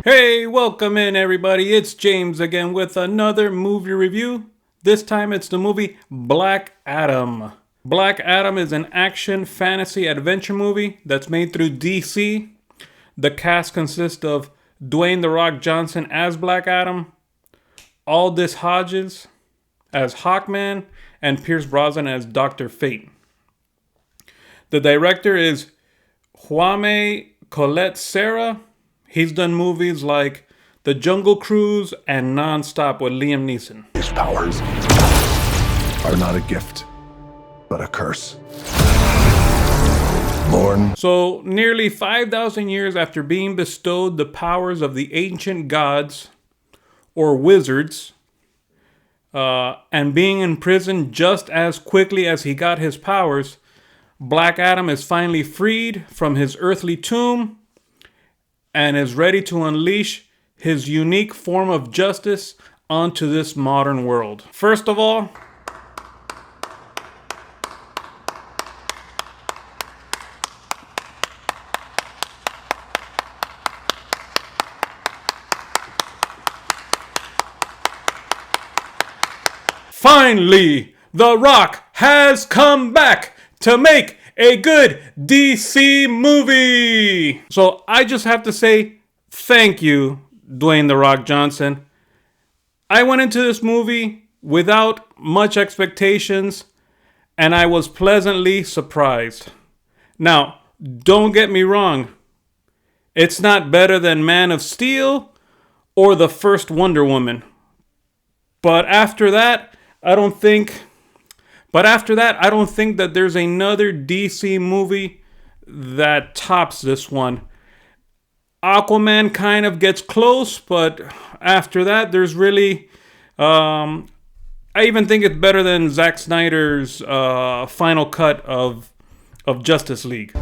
Hey, welcome in everybody. It's James again with another movie review. This time it's the movie Black Adam. Black Adam is an action fantasy adventure movie that's made through DC. The cast consists of Dwayne "The Rock" Johnson as Black Adam, Aldis Hodges as Hawkman, and Pierce Brosnan as Dr. Fate. The director is Jaume Collet Serra. He's done movies like The Jungle Cruise and Nonstop with Liam Neeson. These powers are not a gift, but a curse. Born. So, nearly 5,000 years after being bestowed the powers of the ancient gods, or wizards, and being imprisoned just as quickly as he got his powers, Black Adam is finally freed from his earthly tomb and is ready to unleash his unique form of justice onto this modern world. First of all, finally, The Rock has come back to make a good DC movie. So I just have to say thank you, Dwayne "The Rock" Johnson. I went into this movie without much expectations, and I was pleasantly surprised. Now, don't get me wrong. It's not better than Man of Steel or the first Wonder Woman. But after that, I don't think that there's another DC movie that tops this one. Aquaman kind of gets close, but after that, there's really... I even think it's better than Zack Snyder's final cut of Justice League.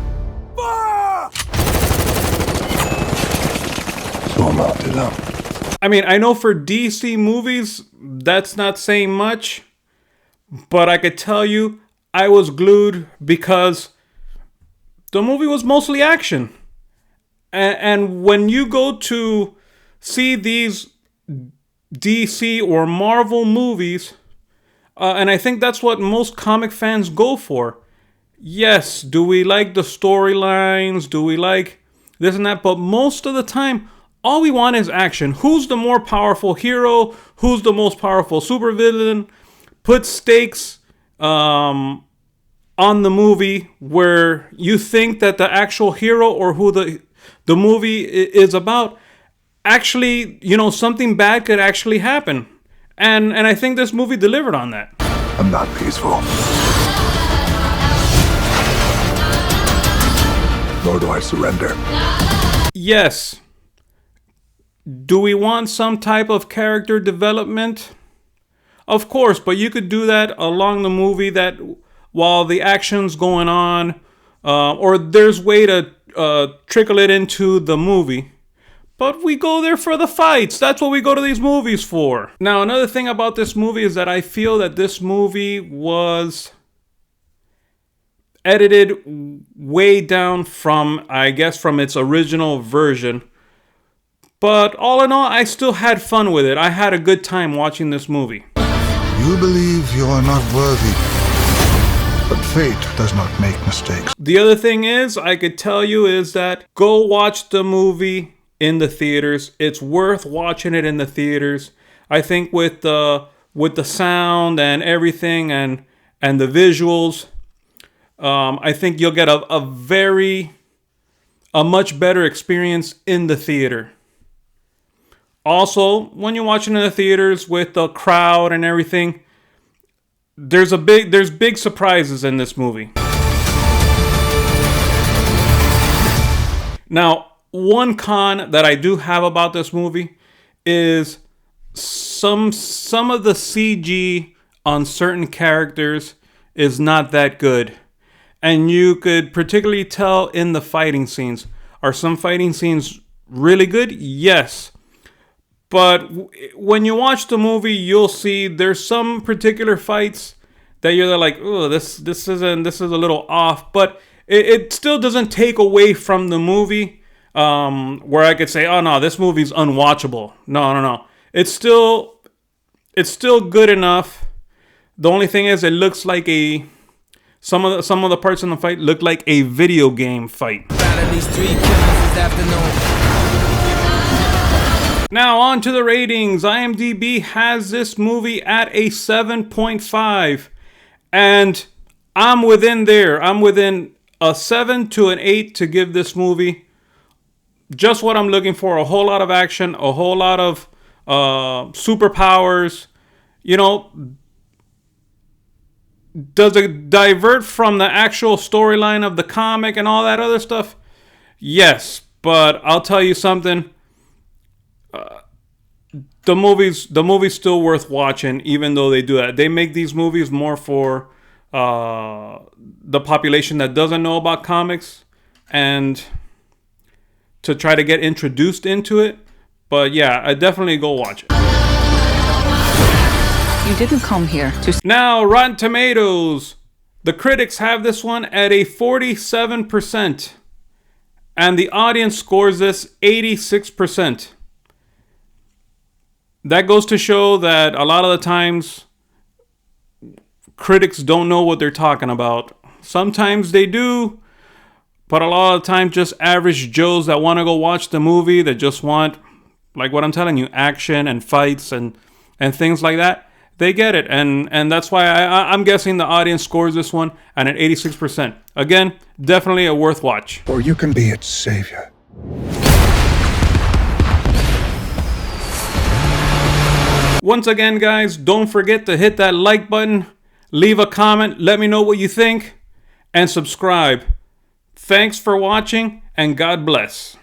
I mean, I know for DC movies, that's not saying much. But I could tell you, I was glued because the movie was mostly action. And when you go to see these DC or Marvel movies, and I think that's what most comic fans go for. Yes, do we like the storylines? Do we like this and that? But most of the time, all we want is action. Who's the more powerful hero? Who's the most powerful supervillain? Put stakes on the movie where you think that the actual hero or who the movie is about actually, something bad could actually happen. And I think this movie delivered on that. I'm not peaceful. Nor do I surrender. Yes. Do we want some type of character development? Of course, but you could do that along the movie that while the action's going on, or there's way to trickle it into the movie. But we go there for the fights. That's what we go to these movies for. Now, another thing about this movie is that I feel that this movie was edited way down from its original version. But all in all, I still had fun with it. I had a good time watching this movie. You believe you are not worthy, but fate does not make mistakes. The other thing I could tell you is that go watch the movie in the theaters. It's worth watching it in the theaters. I think with the sound and everything and the visuals, I think you'll get a much better experience in the theater. Also, when you're watching in the theaters with the crowd and everything, there's big surprises in this movie. Now, one con that I do have about this movie is some of the CG on certain characters is not that good. And you could particularly tell in the fighting scenes. Are some fighting scenes really good? Yes. But when you watch the movie, you'll see there's some particular fights that you're like, oh, this is a little off. But it still doesn't take away from the movie. where I could say, oh no, this movie's unwatchable. No. It's still good enough. The only thing is, it looks like some of the parts in the fight look like a video game fight. Now on to the ratings. IMDb has this movie at a 7.5, and I'm within there. I'm within a 7 to an 8 to give this movie just what I'm looking for. A whole lot of action, a whole lot of superpowers. You know, does it divert from the actual storyline of the comic and all that other stuff? Yes, but I'll tell you something. The movie's still worth watching, even though they do that. They make these movies more for the population that doesn't know about comics and to try to get introduced into it. But yeah, I definitely go watch it. You didn't come here to... Now, Rotten Tomatoes. The critics have this one at a 47%. And the audience scores this 86%. That goes to show that a lot of the times critics don't know what they're talking about. Sometimes they do, but a lot of the time just average Joes that want to go watch the movie, that just want, like what I'm telling you, action and fights and things like that, they get it. And that's why I'm guessing the audience scores this one at an 86%. Again, definitely a worth watch. Or you can be its savior. Once again, guys, don't forget to hit that like button, leave a comment, let me know what you think, and subscribe. Thanks for watching, and God bless.